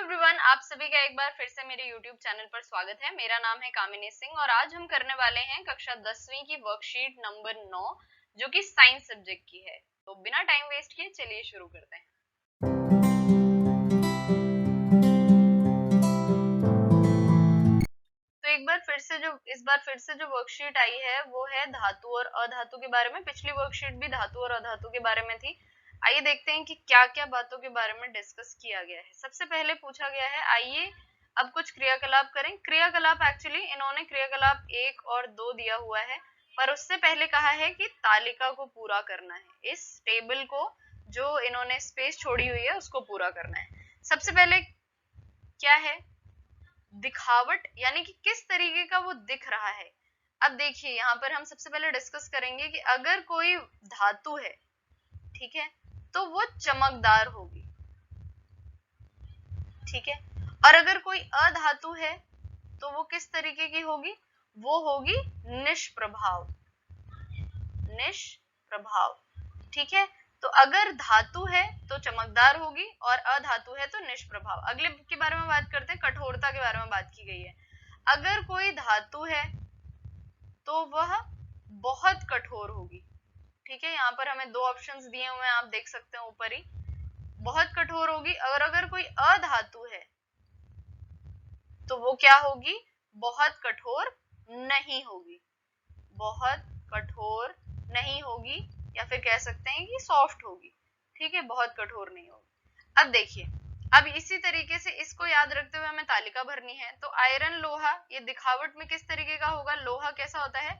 Everyone, आप सभी का एक बार फिर से मेरे YouTube चैनल पर स्वागत है। मेरा नाम है कामिनी सिंह और आज हम करने वाले हैं कक्षा 10वीं की वर्कशीट नंबर 9 जो कि साइंस सब्जेक्ट की है। तो बिना टाइम वेस्ट किए चलिए शुरू करते हैं। तो इस बार फिर से जो वर्कशीट आई है वो है धातु और अधातु के बारे में। पिछली वर्कशीट भी धातु और अधातु के बारे में थी। आइए देखते हैं कि क्या क्या बातों के बारे में डिस्कस किया गया है। सबसे पहले पूछा गया है, आइए अब कुछ क्रियाकलाप करें। क्रियाकलाप एक्चुअली इन्होंने क्रियाकलाप 1 और 2 दिया हुआ है, पर उससे पहले कहा है कि तालिका को पूरा करना है। इस टेबल को जो इन्होंने स्पेस छोड़ी हुई है उसको पूरा करना है। सबसे पहले क्या है, दिखावट, यानी कि किस तरीके का वो दिख रहा है। अब देखिए यहाँ पर हम सबसे पहले डिस्कस करेंगे कि अगर कोई धातु है, ठीक है, तो वो चमकदार होगी, ठीक है, और अगर कोई अधातु है तो वो किस तरीके की होगी, वो होगी निष्प्रभाव, निष्प्रभाव, ठीक है। तो अगर धातु है तो चमकदार होगी और अधातु है तो निष्प्रभाव। अगले के बारे में बात करते हैं, कठोरता के बारे में बात की गई है। अगर कोई धातु है तो वह बहुत कठोर होगी, ठीक है। यहाँ पर हमें दो ऑप्शंस दिए हुए हैं, आप देख सकते हैं ऊपर ही, बहुत कठोर होगी। और अगर कोई अधातु है तो वो क्या होगी, बहुत कठोर नहीं होगी, बहुत कठोर नहीं होगी, या फिर कह सकते हैं कि सॉफ्ट होगी, ठीक है, बहुत कठोर नहीं होगी। अब देखिए, अब इसी तरीके से इसको याद रखते हुए हमें तालिका भरनी है। तो आयरन लोहा, ये दिखावट में किस तरीके का होगा, लोहा कैसा होता है,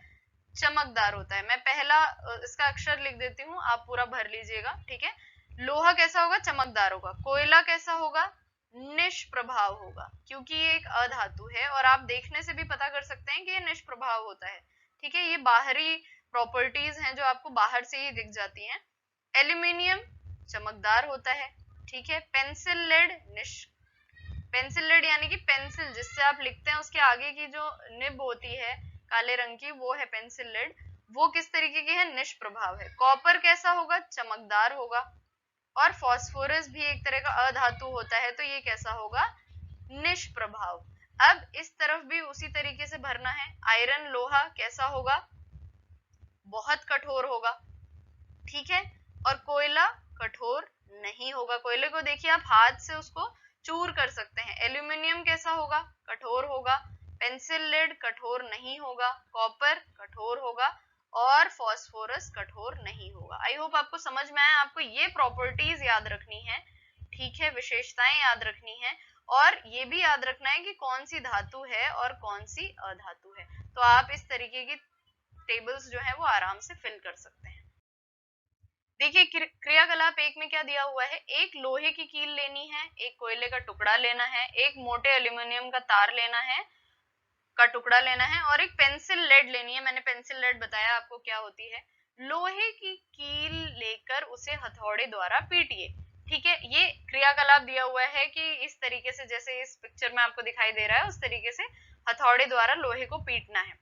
चमकदार होता है। मैं पहला इसका अक्षर लिख देती हूँ, आप पूरा भर लीजिएगा, ठीक है। लोहा कैसा होगा, चमकदार होगा। कोयला कैसा होगा, निष्प्रभाव होगा, क्योंकि ये एक अधातु है और आप देखने से भी पता कर सकते हैं कि ये निष्प्रभाव होता है, ठीक है। ये बाहरी प्रॉपर्टीज हैं जो आपको बाहर से ही दिख जाती हैं। एल्यूमिनियम चमकदार होता है, ठीक है। पेंसिल लेड पेंसिल लेड यानी कि पेंसिल जिससे आप लिखते हैं उसके आगे की जो निब होती है काले रंग की, वो है पेंसिल लेड, वो किस तरीके की है, निष्प्रभाव है। कॉपर कैसा होगा, चमकदार होगा। और फास्फोरस भी एक तरह का अधातु होता है, तो ये कैसा होगा, निष्प्रभाव। अब इस तरफ भी उसी तरीके से भरना है। आयरन लोहा कैसा होगा, बहुत कठोर होगा, ठीक है। और कोयला कठोर नहीं होगा, कोयले को देखिए आप हाथ से उसको चूर कर सकते हैं। एल्यूमिनियम कैसा होगा, कठोर होगा। पेंसिल लेड कठोर नहीं होगा। कॉपर कठोर होगा और फास्फोरस कठोर नहीं होगा। आई होप आपको समझ में आया। आपको ये प्रॉपर्टीज याद रखनी है, ठीक है, विशेषताएं याद रखनी है, और ये भी याद रखना है कि कौन सी धातु है और कौन सी अधातु है। तो आप इस तरीके की टेबल्स जो है वो आराम से फिल कर सकते हैं। देखिए क्रियाकलाप 1 में क्या दिया हुआ है, एक लोहे की कील लेनी है, एक कोयले का टुकड़ा लेना है, एक मोटे एल्यूमिनियम का तार लेना है, का टुकड़ा लेना है, और एक पेंसिल लेड लेनी है। मैंने पेंसिल लेड बताया आपको क्या होती है। लोहे की कील लेकर उसे हथौड़े द्वारा पीटिए, ठीक है। ये क्रियाकलाप दिया हुआ है कि इस तरीके से, जैसे इस पिक्चर में आपको दिखाई दे रहा है, उस तरीके से हथौड़े द्वारा लोहे को पीटना है,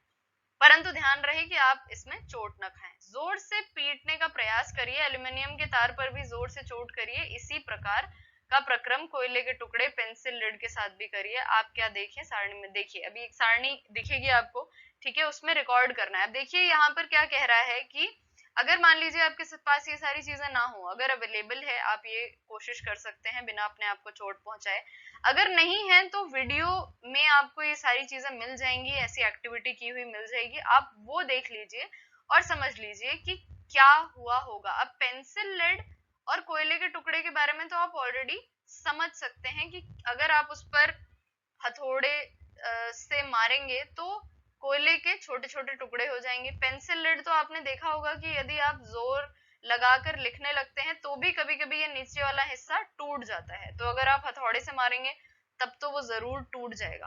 परंतु ध्यान रहे कि आप इसमें चोट न खाएं। जोर से पीटने का प्रयास करिए, एल्यूमिनियम के तार पर भी जोर से चोट करिए। इसी प्रकार का प्रक्रम कोयले के टुकड़े पेंसिल लेड के साथ भी करिए। आप क्या देखिए, सारणी में देखिए, अभी एक सारणी दिखेगी आपको, ठीक है, उसमें रिकॉर्ड करना है। अब देखिए यहाँ पर क्या कह रहा है कि अगर मान लीजिए आपके पास ये सारी चीजें ना हो, अगर अवेलेबल है, आप ये कोशिश कर सकते हैं बिना अपने आप को चोट पहुंचाए। अगर नहीं है तो वीडियो में आपको ये सारी चीजें मिल जाएंगी, ऐसी एक्टिविटी की हुई मिल जाएगी, आप वो देख लीजिए और समझ लीजिए कि क्या हुआ होगा। अब पेंसिल लेड और कोयले के टुकड़े के बारे में तो आप ऑलरेडी समझ सकते हैं कि अगर आप उस पर हथौड़े से मारेंगे तो कोयले के छोटे छोटे टुकड़े हो जाएंगे। पेंसिल लेड तो आपने देखा होगा कि यदि आप जोर लगाकर लिखने लगते हैं तो भी कभी कभी ये नीचे वाला हिस्सा टूट जाता है, तो अगर आप हथौड़े से मारेंगे तब तो वो जरूर टूट जाएगा।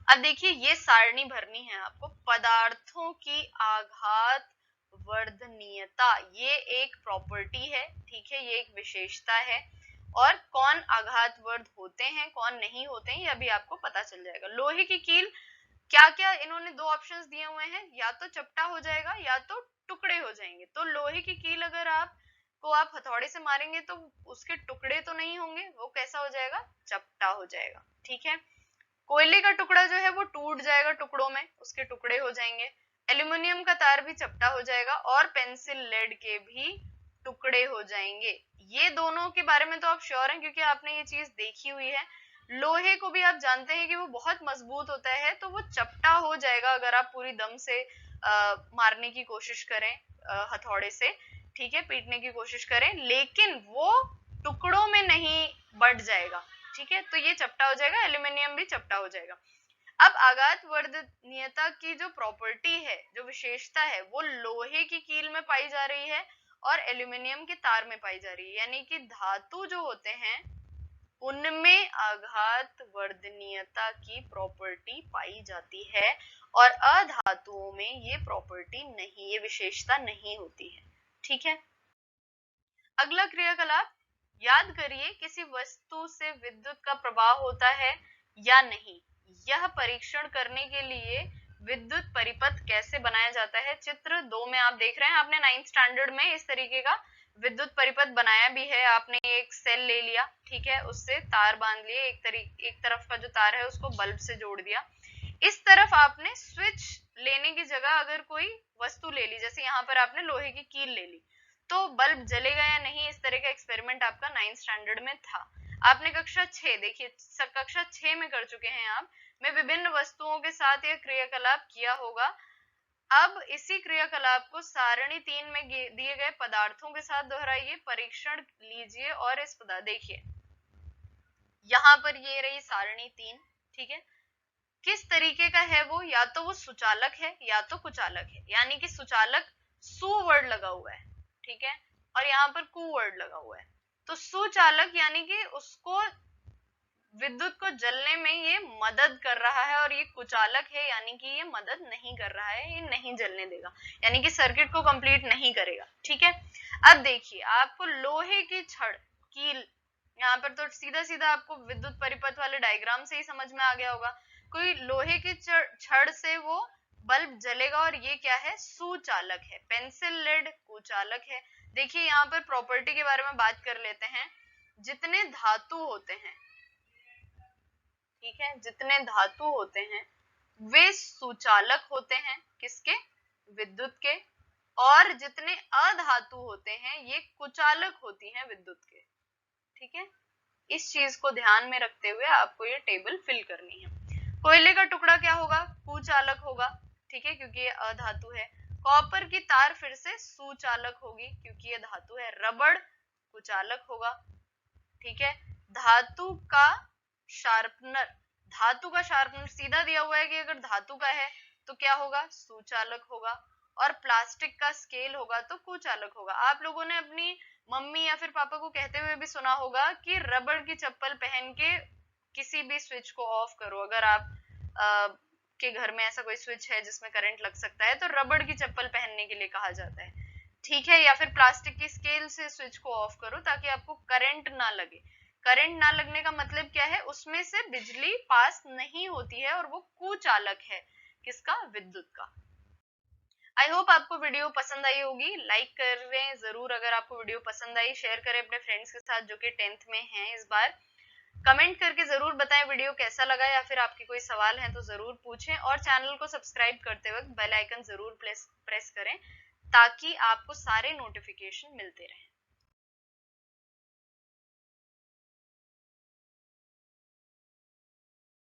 अब देखिए ये सारणी भरनी है आपको। पदार्थों की आघात वर्धनीयता, ये एक प्रॉपर्टी है, ठीक है, ये एक विशेषता है। और कौन आघातवर्ध होते हैं, कौन नहीं होते हैं, ये अभी आपको पता चल जाएगा। लोहे की कील, क्या क्या इन्होंने दो ऑप्शंस दिए हुए हैं, या तो चपटा हो जाएगा या तो टुकड़े हो जाएंगे। तो लोहे की कील अगर आप को आप हथौड़े से मारेंगे तो उसके टुकड़े तो नहीं होंगे, वो कैसा हो जाएगा, चपटा हो जाएगा। ठीक है, कोयले का टुकड़ा जो है वो टूट जाएगा टुकड़ों में, उसके टुकड़े हो जाएंगे। एल्यूमिनियम का तार भी चपटा हो जाएगा और पेंसिल लेड के भी टुकड़े हो जाएंगे। ये दोनों के बारे में तो आप श्योर हैं क्योंकि आपने ये चीज देखी हुई है। लोहे को भी आप जानते हैं कि वो बहुत मजबूत होता है, तो वो चपटा हो जाएगा अगर आप पूरी दम से मारने की कोशिश करें हथौड़े से, ठीक है, पीटने की कोशिश करें, लेकिन वो टुकड़ों में नहीं बढ़ जाएगा। ठीक है, तो ये चपटा हो जाएगा, एल्यूमिनियम भी चपटा हो जाएगा। अब आघात वर्धनीयता की जो प्रॉपर्टी है, जो विशेषता है, वो लोहे की कील में पाई जा रही है और एल्यूमिनियम के तार में पाई जा रही है। यानी कि धातु जो होते हैं उनमें आघात वर्धनीयता की प्रॉपर्टी पाई जाती है और अधातुओं में ये प्रॉपर्टी नहीं, ये विशेषता नहीं होती है। ठीक है, अगला क्रियाकलाप, याद करिए किसी वस्तु से विद्युत का प्रवाह होता है या नहीं, यह परीक्षण करने के लिए विद्युत परिपथ कैसे बनाया जाता है। चित्र 2 में आप देख रहे हैं, आपने 9th स्टैंडर्ड में इस तरीके का विद्युत परिपथ बनाया भी है। आपने एक सेल ले लिया, ठीक है, उससे तार बांध लिए, एक तरफ का जो तार है उसको बल्ब से जोड़ दिया। इस तरफ आपने स्विच लेने की जगह अगर कोई वस्तु ले ली, जैसे यहाँ पर आपने लोहे की कील ले ली, तो बल्ब जलेगा या नहीं, इस तरह का एक्सपेरिमेंट आपका 9th स्टैंडर्ड में था। आपने कक्षा 6 देखिए, कक्षा 6 में कर चुके हैं आप, में विभिन्न वस्तुओं के साथ यह क्रियाकलाप किया होगा। अब इसी क्रियाकलाप को सारणी 3 में दिए गए पदार्थों के साथ दोहराइए, परीक्षण लीजिए और इस पदार्थ देखिए, यहाँ पर ये रही सारणी 3। ठीक है, किस तरीके का है वो, या तो वो सुचालक है या तो कुचालक है, यानी कि सुचालक सु वर्ड लगा हुआ है, ठीक है, और यहाँ पर कु वर्ड लगा हुआ है। तो सुचालक यानी कि उसको विद्युत को जलने में ये मदद कर रहा है, और ये कुचालक है यानी कि ये मदद नहीं कर रहा है, ये नहीं जलने देगा, यानी कि सर्किट को कंप्लीट नहीं करेगा। ठीक है, अब देखिए आपको लोहे की छड़ कील, यहाँ पर तो सीधा सीधा आपको विद्युत परिपथ वाले डायग्राम से ही समझ में आ गया होगा, कोई लोहे की छड़ से वो बल्ब जलेगा और ये क्या है, सुचालक है। पेंसिल लेड कुचालक है। देखिए यहाँ पर प्रॉपर्टी के बारे में बात कर लेते हैं। जितने धातु होते हैं, ठीक है, जितने धातु होते हैं वे सुचालक होते हैं, किसके, विद्युत के, और जितने अधातु होते हैं ये कुचालक होती हैं विद्युत के। ठीक है, इस चीज को ध्यान में रखते हुए आपको ये टेबल फिल करनी है। कोयले का टुकड़ा क्या होगा, कुचालक होगा, ठीक है, क्योंकि ये अधातु है। कॉपर की तार फिर से सुचालक होगी क्योंकि ये धातु है। रबड़ कुचालक होगा, ठीक है। धातु का शार्पनर, धातु का शार्पनर सीधा दिया हुआ है कि अगर धातु का है तो क्या होगा, सुचालक होगा, और प्लास्टिक का स्केल होगा तो कुचालक होगा। आप लोगों ने अपनी मम्मी या फिर पापा को कहते हुए भी सुना होगा कि रबड़ की चप्पल पहन के किसी भी स्विच को ऑफ करो। अगर आप के घर में ऐसा कोई स्विच है जिसमें करंट लग सकता है तो रबड़ की चप्पल पहनने के लिए कहा जाता है, ठीक है। या फिर प्लास्टिक की स्केल से स्विच को ऑफ करो ताकि आपको करंट ना लगे। करंट ना लगने का मतलब क्या है, उसमें से बिजली पास नहीं होती है और वो कुचालक है, किसका, विद्युत का। आई होप आपको वीडियो पसंद आई होगी, लाइक करें जरूर अगर आपको वीडियो पसंद आई, शेयर करें अपने फ्रेंड्स के साथ जो कि 10th में हैं इस बार। कमेंट करके जरूर बताएं वीडियो कैसा लगा, या फिर आपके कोई सवाल है तो जरूर पूछें, और चैनल को सब्सक्राइब करते वक्त बेल आइकन जरूर प्रेस करें ताकि आपको सारे नोटिफिकेशन मिलते रहें।